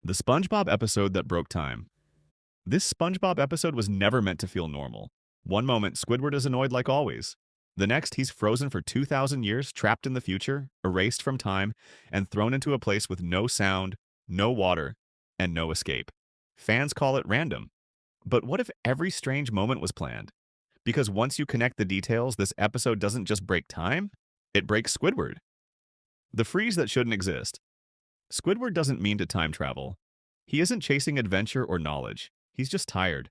The SpongeBob episode that broke time. This SpongeBob episode was never meant to feel normal. One moment, Squidward is annoyed like always. The next, he's frozen for 2,000 years, trapped in the future, erased from time, and thrown into a place with no sound, no water, and no escape. Fans call it random. But what if every strange moment was planned? Because once you connect the details, this episode doesn't just break time, it breaks Squidward. The freeze that shouldn't exist. Squidward doesn't mean to time travel. He isn't chasing adventure or knowledge. He's just tired.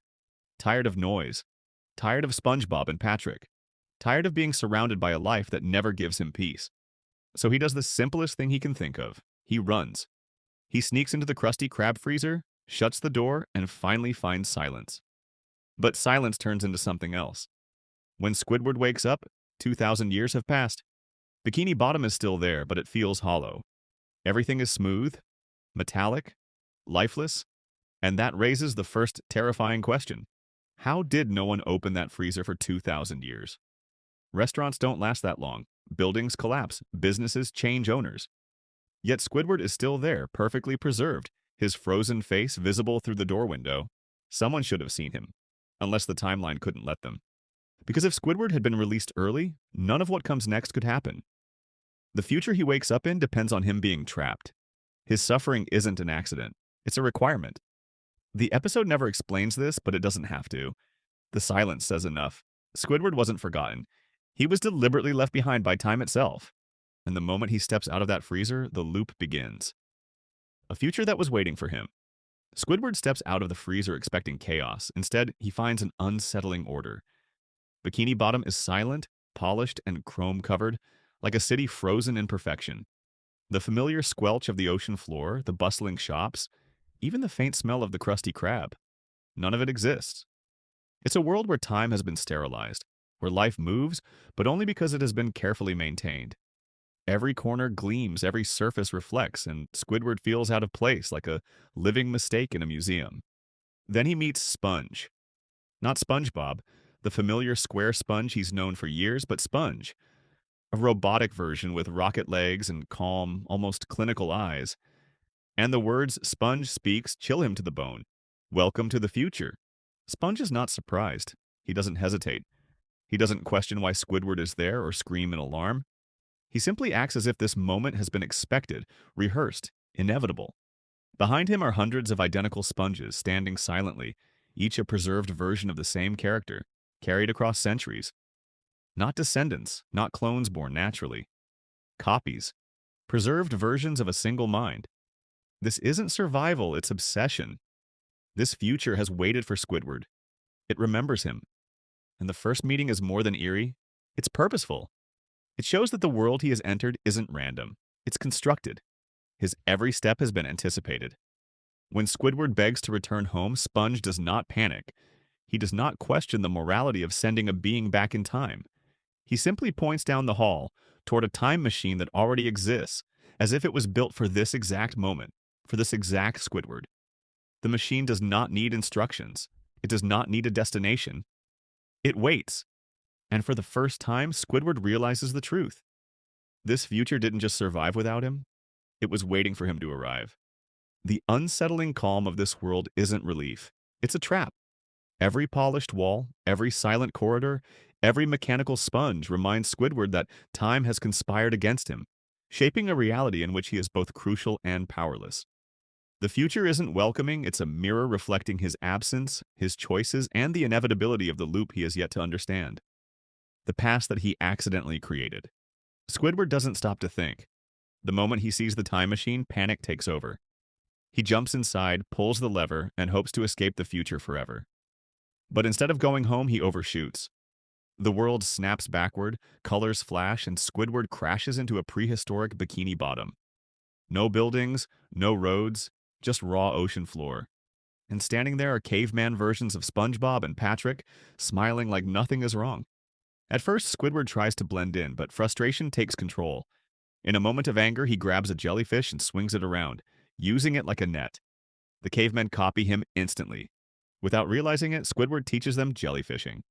Tired of noise. Tired of SpongeBob and Patrick. Tired of being surrounded by a life that never gives him peace. So he does the simplest thing he can think of. He runs. He sneaks into the Krusty Krab freezer, shuts the door, and finally finds silence. But silence turns into something else. When Squidward wakes up, 2,000 years have passed. Bikini Bottom is still there, but it feels hollow. Everything is smooth, metallic, lifeless, and that raises the first terrifying question. How did no one open that freezer for 2,000 years? Restaurants don't last that long. Buildings collapse. Businesses change owners. Yet Squidward is still there, perfectly preserved, his frozen face visible through the door window. Someone should have seen him, unless the timeline couldn't let them. Because if Squidward had been released early, none of what comes next could happen. The future he wakes up in depends on him being trapped. His suffering isn't an accident. It's a requirement. The episode never explains this, but it doesn't have to. The silence says enough. Squidward wasn't forgotten. He was deliberately left behind by time itself. And the moment he steps out of that freezer, the loop begins. A future that was waiting for him. Squidward steps out of the freezer expecting chaos. Instead, he finds an unsettling order. Bikini Bottom is silent, polished, and chrome-covered, like a city frozen in perfection. The familiar squelch of the ocean floor, the bustling shops, even the faint smell of the Krusty Krab. None of it exists. It's a world where time has been sterilized, where life moves, but only because it has been carefully maintained. Every corner gleams, every surface reflects, and Squidward feels out of place like a living mistake in a museum. Then he meets Sponge. Not SpongeBob, the familiar square sponge he's known for years, but Sponge. A robotic version with rocket legs and calm, almost clinical eyes. And the words Sponge speaks chill him to the bone. Welcome to the future. Sponge is not surprised. He doesn't hesitate. He doesn't question why Squidward is there or scream in alarm. He simply acts as if this moment has been expected, rehearsed, inevitable. Behind him are hundreds of identical sponges standing silently, each a preserved version of the same character, carried across centuries. Not descendants, not clones born naturally. Copies. Preserved versions of a single mind. This isn't survival, it's obsession. This future has waited for Squidward. It remembers him. And the first meeting is more than eerie. It's purposeful. It shows that the world he has entered isn't random. It's constructed. His every step has been anticipated. When Squidward begs to return home, Sponge does not panic. He does not question the morality of sending a being back in time. He simply points down the hall toward a time machine that already exists, as if it was built for this exact moment, for this exact Squidward. The machine does not need instructions. It does not need a destination. It waits. And for the first time, Squidward realizes the truth. This future didn't just survive without him. It was waiting for him to arrive. The unsettling calm of this world isn't relief. It's a trap. Every polished wall, every silent corridor, every mechanical sponge reminds Squidward that time has conspired against him, shaping a reality in which he is both crucial and powerless. The future isn't welcoming, it's a mirror reflecting his absence, his choices, and the inevitability of the loop he has yet to understand. The past that he accidentally created. Squidward doesn't stop to think. The moment he sees the time machine, panic takes over. He jumps inside, pulls the lever, and hopes to escape the future forever. But instead of going home, he overshoots. The world snaps backward, colors flash, and Squidward crashes into a prehistoric Bikini Bottom. No buildings, no roads, just raw ocean floor. And standing there are caveman versions of SpongeBob and Patrick, smiling like nothing is wrong. At first, Squidward tries to blend in, but frustration takes control. In a moment of anger, he grabs a jellyfish and swings it around, using it like a net. The cavemen copy him instantly. Without realizing it, Squidward teaches them jellyfishing.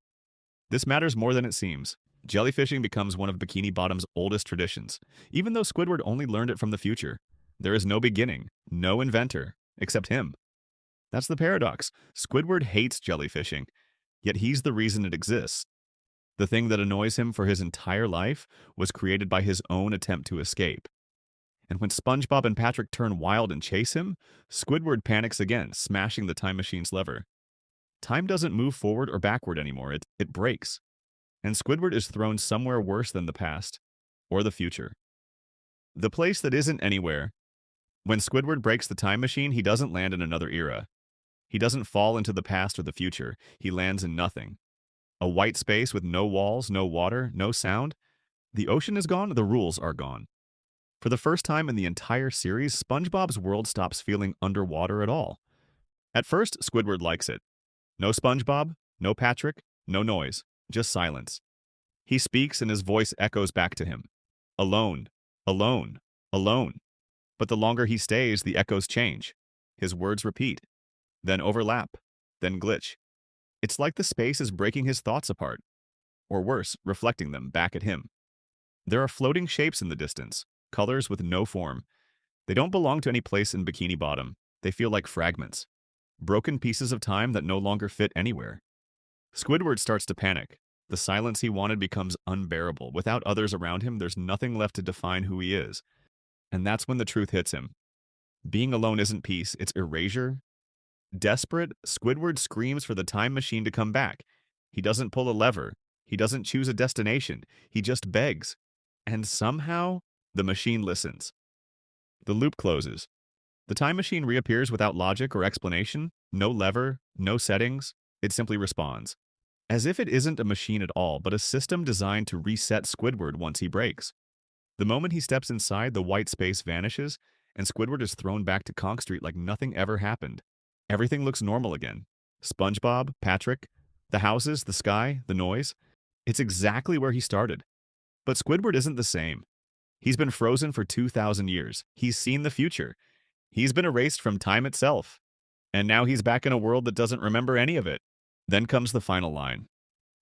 This matters more than it seems. Jellyfishing becomes one of Bikini Bottom's oldest traditions, even though Squidward only learned it from the future. There is no beginning, no inventor, except him. That's the paradox. Squidward hates jellyfishing, yet he's the reason it exists. The thing that annoys him for his entire life was created by his own attempt to escape. And when SpongeBob and Patrick turn wild and chase him, Squidward panics again, smashing the time machine's lever. Time doesn't move forward or backward anymore, it breaks. And Squidward is thrown somewhere worse than the past, or the future. The place that isn't anywhere. When Squidward breaks the time machine, he doesn't land in another era. He doesn't fall into the past or the future. He lands in nothing. A white space with no walls, no water, no sound. The ocean is gone, the rules are gone. For the first time in the entire series, SpongeBob's world stops feeling underwater at all. At first, Squidward likes it. No SpongeBob, no Patrick, no noise, just silence. He speaks and his voice echoes back to him. Alone, alone, alone. But the longer he stays, the echoes change. His words repeat, then overlap, then glitch. It's like the space is breaking his thoughts apart, or worse, reflecting them back at him. There are floating shapes in the distance, colors with no form. They don't belong to any place in Bikini Bottom. They feel like fragments, broken pieces of time that no longer fit anywhere. Squidward starts to panic. The silence he wanted becomes unbearable. Without others around him, there's nothing left to define who he is. And that's when the truth hits him. Being alone isn't peace, it's erasure. Desperate, Squidward screams for the time machine to come back. He doesn't pull a lever. He doesn't choose a destination. He just begs. And somehow, the machine listens. The loop closes. The time machine reappears without logic or explanation. No lever, no settings. It simply responds. As if it isn't a machine at all, but a system designed to reset Squidward once he breaks. The moment he steps inside, the white space vanishes, and Squidward is thrown back to Conch Street like nothing ever happened. Everything looks normal again. SpongeBob, Patrick, the houses, the sky, the noise. It's exactly where he started. But Squidward isn't the same. He's been frozen for 2,000 years. He's seen the future. He's been erased from time itself. And now he's back in a world that doesn't remember any of it. Then comes the final line.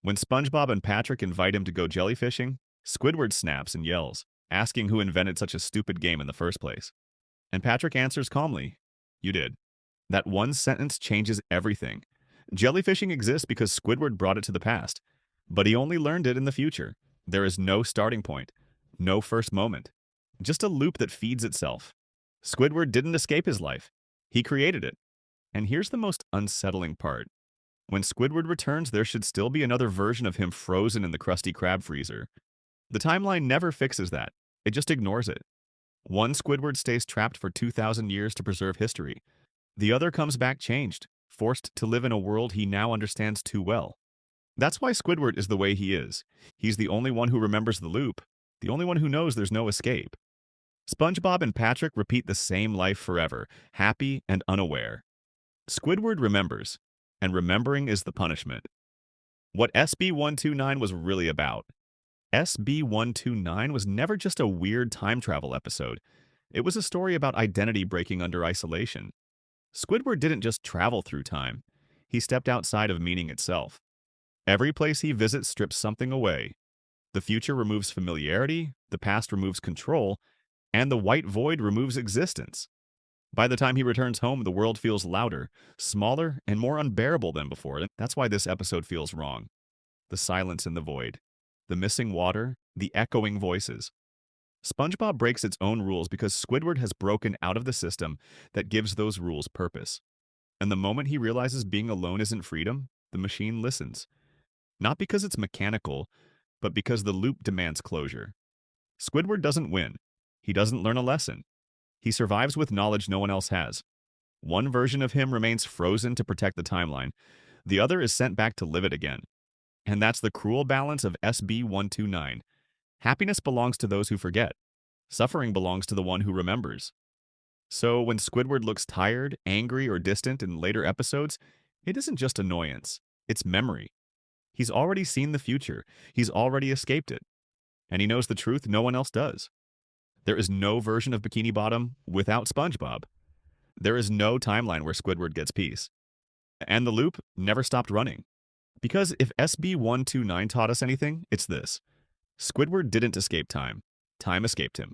When SpongeBob and Patrick invite him to go jellyfishing, Squidward snaps and yells, asking who invented such a stupid game in the first place. And Patrick answers calmly, "You did." That one sentence changes everything. Jellyfishing exists because Squidward brought it to the past, but he only learned it in the future. There is no starting point, no first moment, just a loop that feeds itself. Squidward didn't escape his life. He created it. And here's the most unsettling part. When Squidward returns, there should still be another version of him frozen in the Krusty Krab freezer. The timeline never fixes that. It just ignores it. One Squidward stays trapped for 2,000 years to preserve history. The other comes back changed, forced to live in a world he now understands too well. That's why Squidward is the way he is. He's the only one who remembers the loop, the only one who knows there's no escape. SpongeBob and Patrick repeat the same life forever, happy and unaware. Squidward remembers, and remembering is the punishment. What SB-129 was really about. SB-129 was never just a weird time travel episode. It was a story about identity breaking under isolation. Squidward didn't just travel through time. He stepped outside of meaning itself. Every place he visits strips something away. The future removes familiarity, the past removes control, and the white void removes existence. By the time he returns home, the world feels louder, smaller, and more unbearable than before. That's why this episode feels wrong. The silence in the void, the missing water, the echoing voices. SpongeBob breaks its own rules because Squidward has broken out of the system that gives those rules purpose. And the moment he realizes being alone isn't freedom, the machine listens. Not because it's mechanical, but because the loop demands closure. Squidward doesn't win. He doesn't learn a lesson. He survives with knowledge no one else has. One version of him remains frozen to protect the timeline. The other is sent back to live it again. And that's the cruel balance of SB-129. Happiness belongs to those who forget. Suffering belongs to the one who remembers. So when Squidward looks tired, angry, or distant in later episodes, it isn't just annoyance. It's memory. He's already seen the future. He's already escaped it. And he knows the truth no one else does. There is no version of Bikini Bottom without SpongeBob. There is no timeline where Squidward gets peace. And the loop never stopped running. Because if SB-129 taught us anything, it's this. Squidward didn't escape time. Time escaped him.